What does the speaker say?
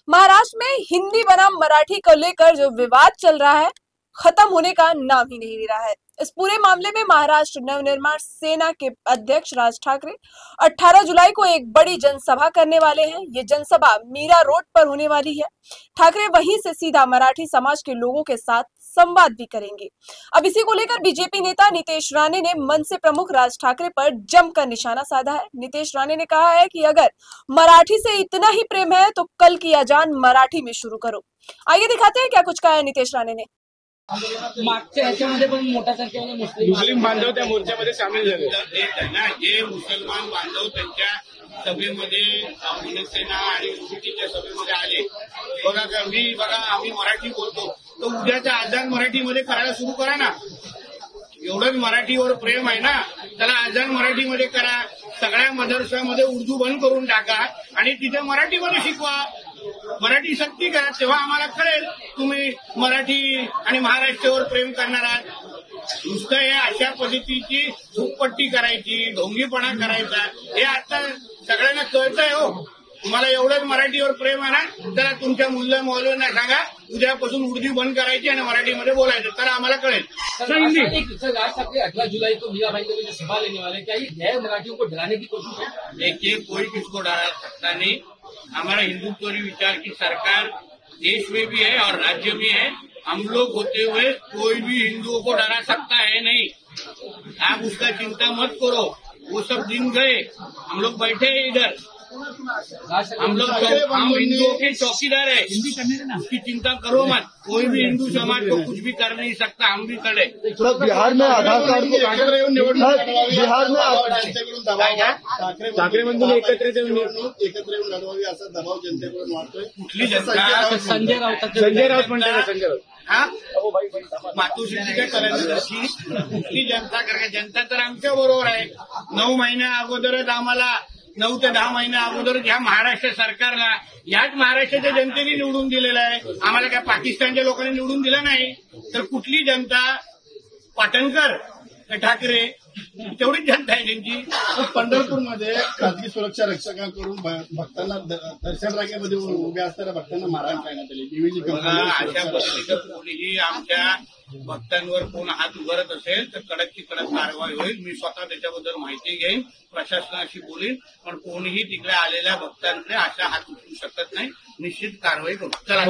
महाराष्ट्र में हिंदी बनाम मराठी को लेकर जो विवाद चल रहा है खत्म होने का नाम ही नहीं ले रहा है। इस पूरे मामले में महाराष्ट्र नवनिर्माण सेना के अध्यक्ष राज ठाकरे 18 जुलाई को एक बड़ी जनसभा करने वाले हैं। ये जनसभा मीरा रोड पर होने वाली है। ठाकरे वहीं से सीधा मराठी समाज के लोगों के साथ संवाद भी करेंगे। अब इसी को लेकर बीजेपी नेता नीतीश राणे ने मनसे प्रमुख राज ठाकरे पर जमकर निशाना साधा है। नीतीश राणे ने कहा है कि अगर मराठी से इतना ही प्रेम है तो कल की अजान मराठी में शुरू करो। आइए दिखाते हैं क्या कुछ कहा है नीतीश राणे ने। मागच्या ह्याच्यामध्ये पण मोठ्या संख्येने मुस्लिम बांधव त्या मोर्चामध्ये सामील झाले। जे मुसलमान बांधव त्यांच्या सभेमध्ये मनसेना आणि ओबीसीच्या सभेमध्ये आले, बघा आम्ही मराठी बोलतो, तर उद्याचा आजान मराठीमध्ये करायला सुरू करा ना। एवढंच मराठीवर प्रेम आहे ना, त्याला आजान मराठीमध्ये करा। सगळ्या मदरसामध्ये उर्दू बंद करून टाका आणि तिथे मराठीमध्ये शिकवा। मराठी सक्ती करा, तेव्हा आम्हाला कळेल तुम्ही मराठी आणि महाराष्ट्रावर प्रेम करणार आहात। नुसतं हे अशा पद्धतीची झुकपट्टी करायची, ढोंगीपणा करायचा, हे आता सगळ्यांना कळतंय हो। तुम्हाला एवढंच मराठीवर प्रेम आहे ना, तर तुमच्या मुल्ला मौलवींना सांगा उद्यापासून उर्दू बंद करायची आणि मराठीमध्ये बोलायचं, तर आम्हाला कळेल। सर राज ठाकरे 18 जुलाई को मीरा भाई के सभा लेने वाले, क्या ये गैर मराठियों को डराने की कोशिश है? देखिए, कोई किसको डरा सकता नहीं। हमारा हिंदुत्वरी विचार की सरकार देश में भी है और राज्य में है। हम लोग होते हुए कोई भी हिंदुओं को डरा सकता है नहीं। आप उसका चिंता मत करो, वो सब दिन गए। हम लोग बैठे हैं इधर, हम हिंदुओं के चौकीदार है। उसकी चिंता करो मत, कोई भी हिंदू समाज को कुछ भी कर नहीं सकता, हम भी करे। बिहार में आधार कार्ड को बिहार में ठाकरे बंधूंनी एकत्रित येऊन लढवावी असा दबाव जनतेकडून वाढतोय। कुठली जनता? संजय राऊत म्हणतात संजय राऊत। हा, मातोश्री काय करायचं तशी कुठली जनता करा? जनता तर आमच्या बरोबर आहे। 9 महिन्या अगोदरच आम्हाला 9 ते 10 महिन्या अगोदर ह्या महाराष्ट्र सरकारला याच महाराष्ट्राच्या जनतेने निवडून दिलेलं आहे। आम्हाला काय पाकिस्तानच्या लोकांनी निवडून दिलं नाही। तर कुठली जनता? पाटणकर ठाकरे तेवढीच जनता आहे त्यांची। पंढरपूरमध्ये खासगी सुरक्षा रक्षकांकडून भक्तांना दर्शन रांगेमध्ये उभ्या असणाऱ्या भक्तांना मारहाण करण्यात आली। डीव्हीजी अशा पद्धतीचं कोणीही आमच्या भक्तांवर कोण हात उभारत असेल तर कडकची कडक कारवाई होईल। मी स्वतः त्याच्याबद्दल माहिती घेईन, प्रशासनाशी बोलीन, पण कोणीही तिकडे आलेल्या भक्तांकडे अशा हात उचलू शकत नाही। निश्चित कारवाई करू। चला।